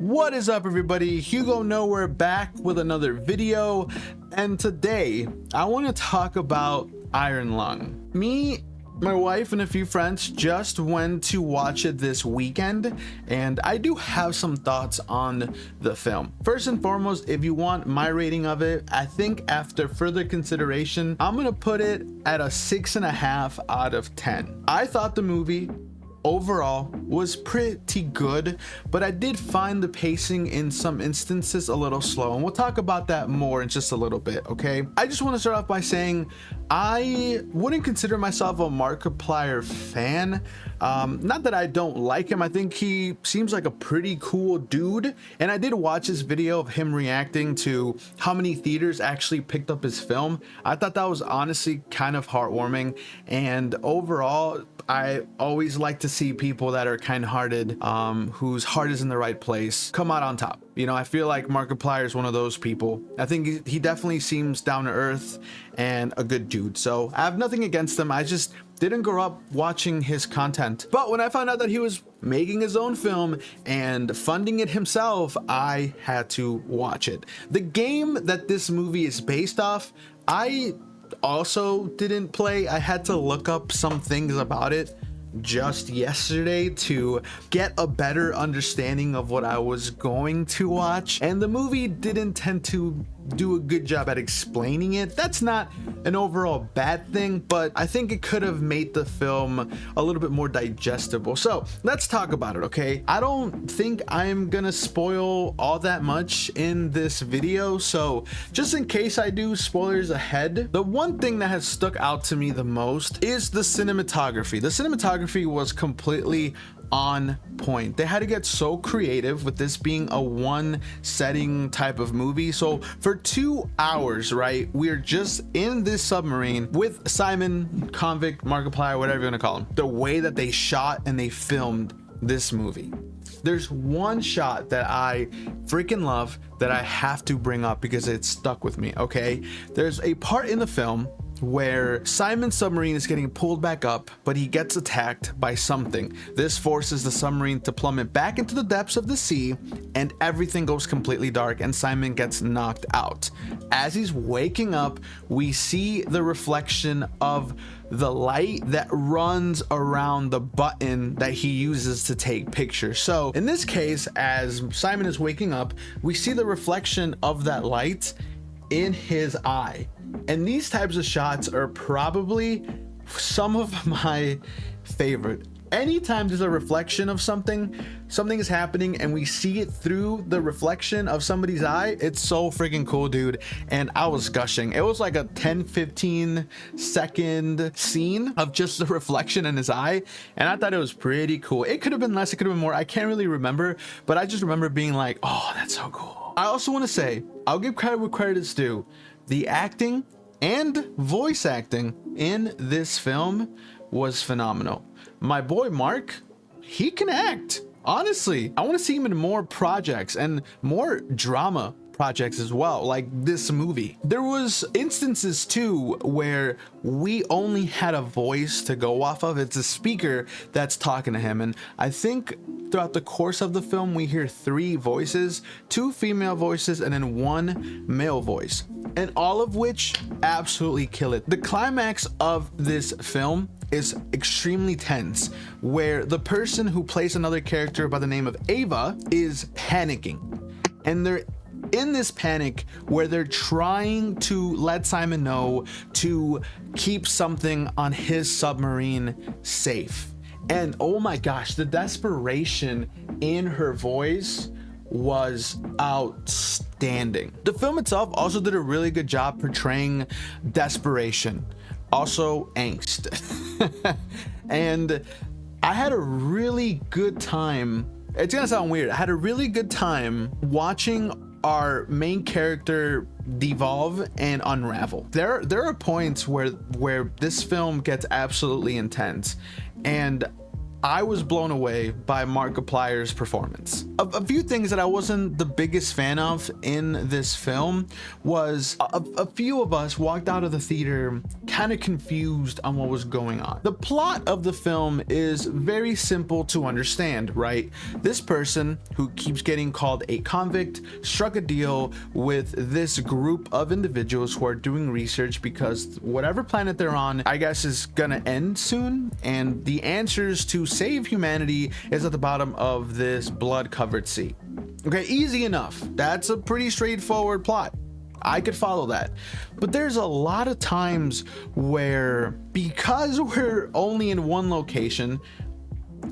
What is up, everybody? Hugo Nowhere back with another video, and today I want to talk about Iron Lung. Me, my wife, and a few friends just went to watch it this weekend, and I do have some thoughts on the film. First and foremost, if you want my rating of it, I think after further consideration, I'm gonna put it at a 6.5 out of 10. I thought the movie overall was pretty good, but I did find the pacing in some instances a little slow, and we'll talk about that more in just a little bit. Okay, I just want to start off by saying I wouldn't consider myself a Markiplier fan. Not that I don't like him, I think he seems like a pretty cool dude, and I did watch this video of him reacting to how many theaters actually picked up his film. I thought that was honestly kind of heartwarming, and overall I always like to see people that are kind-hearted, whose heart is in the right place, come out on top. You know, I feel like Markiplier is one of those people. I think he definitely seems down to earth and a good dude. So I have nothing against him. I just didn't grow up watching his content. But when I found out that he was making his own film and funding it himself, I had to watch it. The game that this movie is based off, I also didn't play. I had to look up some things about it just yesterday to get a better understanding of what I was going to watch, and the movie didn't tend to do a good job at explaining it. That's not an overall bad thing, but I think it could have made the film a little bit more digestible. So let's talk about it. Okay, I don't think I'm gonna spoil all that much in this video, so just in case I do, spoilers ahead. The one thing that has stuck out to me the most is the cinematography. The cinematography was completely on point. They had to get so creative with this being a one setting type of movie. So for 2 hours, right, we're just in this submarine with Simon, convict, Markiplier, whatever you want to call him. The way that they shot and they filmed this movie, there's one shot that I freaking love that I have to bring up because it stuck with me. Okay, there's a part in the film where Simon's submarine is getting pulled back up, but he gets attacked by something. This forces the submarine to plummet back into the depths of the sea, and everything goes completely dark and Simon gets knocked out. As he's waking up, we see the reflection of the light that runs around the button that he uses to take pictures. So in this case, as Simon is waking up, we see the reflection of that light in his eye. And these types of shots are probably some of my favorite. Anytime there's a reflection of something is happening and we see it through the reflection of somebody's eye, it's so freaking cool, dude. And I was gushing. It was like a 10-15 second scene of just the reflection in his eye, and I thought it was pretty cool. It could have been less, it could have been more, I can't really remember, but I just remember being like, oh, that's so cool. I also want to say, I'll give credit where credit is due. The acting and voice acting in this film was phenomenal. My boy Mark, he can act. Honestly, I want to see him in more projects and more drama projects as well, like this movie. There was instances too where we only had a voice to go off of. It's a speaker that's talking to him, and I think throughout the course of the film we hear 3 voices, 2 female voices and then 1 male voice, and all of which absolutely kill it. The climax of this film is extremely tense, where the person who plays another character by the name of Ava is panicking, and they're in this panic where they're trying to let Simon know to keep something on his submarine safe. And oh my gosh, the desperation in her voice was outstanding. The film itself also did a really good job portraying desperation, also angst. And I had a really good time. It's gonna sound weird. I had a really good time watching our main character devolve and unravel. There are points where this film gets absolutely intense, and I was blown away by Markiplier's performance. A few things that I wasn't the biggest fan of in this film was a few of us walked out of the theater kind of confused on what was going on. The plot of the film is very simple to understand, right? This person who keeps getting called a convict struck a deal with this group of individuals who are doing research because whatever planet they're on, I guess, is gonna end soon, and the answers to save humanity is at the bottom of this blood-covered sea. Okay, easy enough. That's a pretty straightforward plot. I could follow that. But there's a lot of times where, because we're only in one location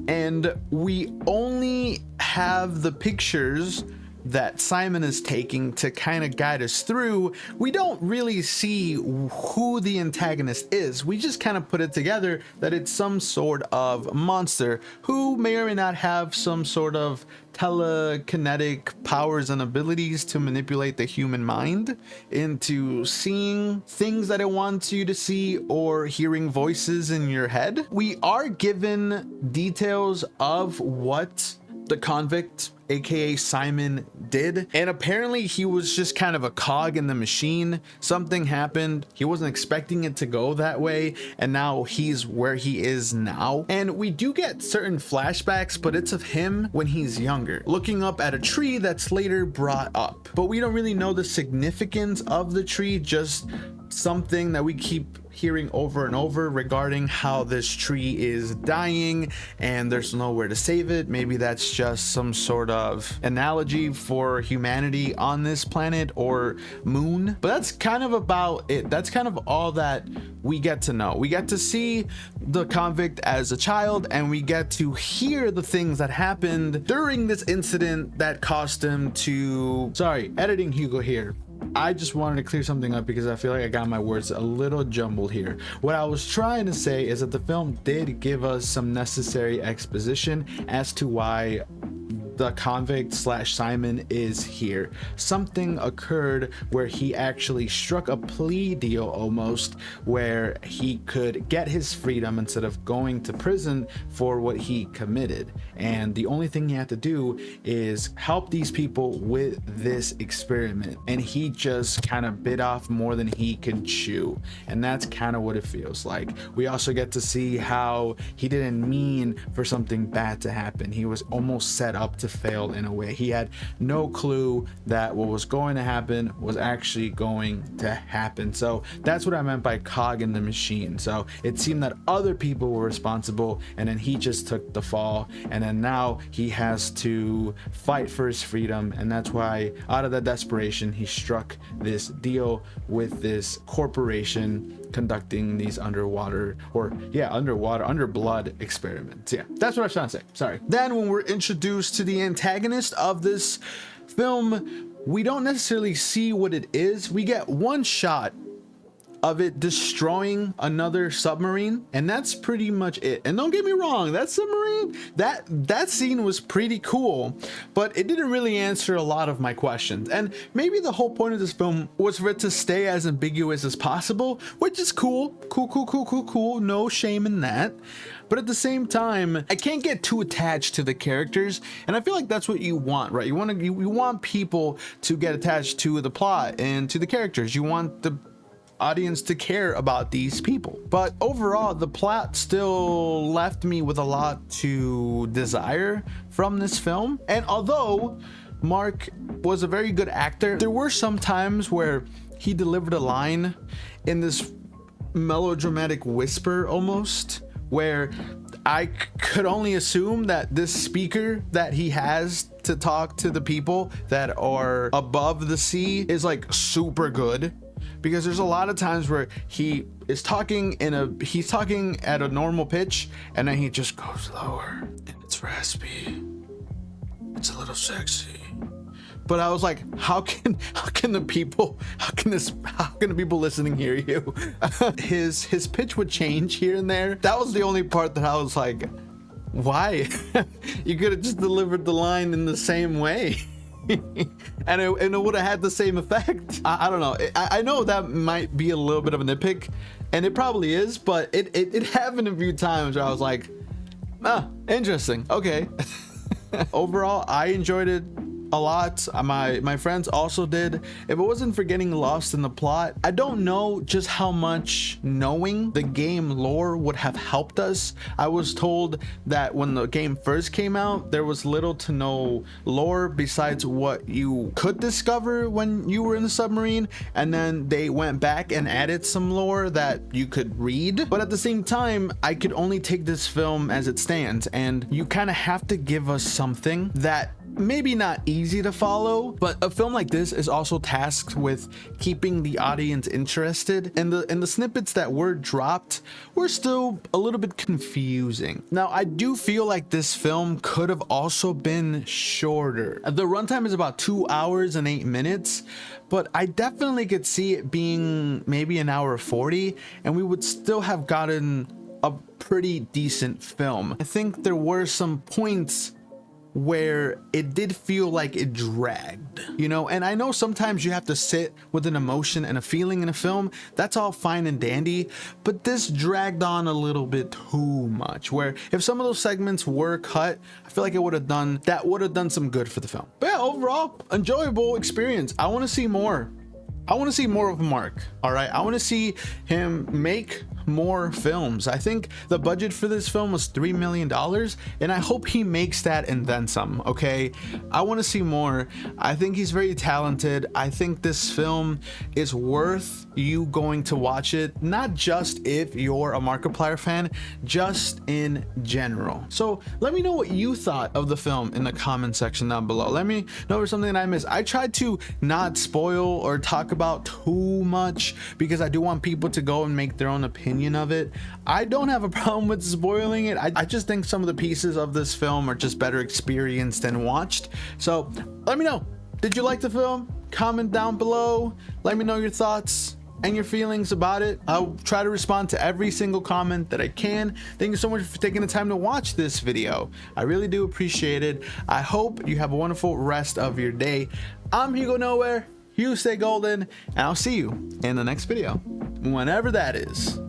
and we only have the pictures that Simon is taking to kind of guide us through, we don't really see who the antagonist is. We just kind of put it together that it's some sort of monster who may or may not have some sort of telekinetic powers and abilities to manipulate the human mind into seeing things that it wants you to see or hearing voices in your head. We are given details of what the convict, aka Simon, did, and apparently he was just kind of a cog in the machine. Something happened, he wasn't expecting it to go that way, and now he's where he is now. And we do get certain flashbacks, but it's of him when he's younger, looking up at a tree that's later brought up, but we don't really know the significance of the tree, just something that we keep hearing over and over regarding how this tree is dying and there's nowhere to save it. Maybe that's just some sort of analogy for humanity on this planet or moon, but that's kind of about it. That's kind of all that we get to know. We get to see the convict as a child, and we get to hear the things that happened during this incident that caused him to... Sorry, editing Hugo here. I just wanted to clear something up because I feel like I got my words a little jumbled here. What I was trying to say is that the film did give us some necessary exposition as to why the convict slash Simon is here. Something occurred where he actually struck a plea deal almost, where he could get his freedom instead of going to prison for what he committed. And the only thing he had to do is help these people with this experiment. And he just kind of bit off more than he could chew. And that's kind of what it feels like. We also get to see how he didn't mean for something bad to happen. He was almost set up to fail in a way. He had no clue that what was going to happen was actually going to happen. So that's what I meant by cog in the machine. So it seemed that other people were responsible, and then he just took the fall, and then now he has to fight for his freedom. And that's why, out of that desperation, he struck this deal with this corporation conducting these under blood experiments. Yeah, that's what I was trying to say. Sorry. Then when we're introduced to the antagonist of this film, we don't necessarily see what it is. We get one shot of it destroying another submarine, and that's pretty much it. And don't get me wrong, that submarine, that scene was pretty cool, but it didn't really answer a lot of my questions. And maybe the whole point of this film was for it to stay as ambiguous as possible, which is cool, no shame in that. But at the same time, I can't get too attached to the characters, and I feel like that's what you want, right? You want people to get attached to the plot and to the characters. You want the audience to care about these people. But overall, the plot still left me with a lot to desire from this film. And although Mark was a very good actor, there were some times where he delivered a line in this melodramatic whisper almost, where I could only assume that this speaker that he has to talk to the people that are above the sea is like super good. Because there's a lot of times where he's talking at a normal pitch, and then he just goes lower, and it's raspy, it's a little sexy. But I was like, how can the people listening hear you? his pitch would change here and there. That was the only part that I was like, why? You could have just delivered the line in the same way. and it would have had the same effect. I don't know. I know that might be a little bit of a nitpick, and it probably is, but it happened a few times where I was like, Interesting. Okay. Overall, I enjoyed it a lot. My friends also did. If it wasn't for getting lost in the plot, I don't know just how much knowing the game lore would have helped us. I was told that when the game first came out, there was little to no lore besides what you could discover when you were in the submarine, and then they went back and added some lore that you could read. But at the same time, I could only take this film as it stands, and you kind of have to give us something that maybe not easy to follow, but a film like this is also tasked with keeping the audience interested, and the snippets that were dropped were still a little bit confusing. Now, I do feel like this film could have also been shorter. The runtime is about 2 hours and 8 minutes, but I definitely could see it being maybe an hour 40, and we would still have gotten a pretty decent film. I think there were some points where it did feel like it dragged, you know, and I know sometimes you have to sit with an emotion and a feeling in a film. That's all fine and dandy, but this dragged on a little bit too much, where if some of those segments were cut, I feel like it would have done some good for the film. But yeah, overall, enjoyable experience. I want to see more. I want to see more of Mark. All right, I want to see him make more films. I think the budget for this film was $3 million, and I hope he makes that and then some. Okay, I want to see more. I think he's very talented. I think this film is worth you going to watch it, not just if you're a Markiplier fan, just in general. So let me know what you thought of the film in the comment section down below. Let me know if there's something that I missed. I tried to not spoil or talk about too much because I do want people to go and make their own opinion of it. I don't have a problem with spoiling it. I just think some of the pieces of this film are just better experienced and watched. So let me know, did you like the film? Comment down below. Let me know your thoughts and your feelings about it. I'll try to respond to every single comment that I can. Thank you so much for taking the time to watch this video. I really do appreciate it. I hope you have a wonderful rest of your day. I'm Hugo Nowhere. You stay golden, and I'll see you in the next video, whenever that is.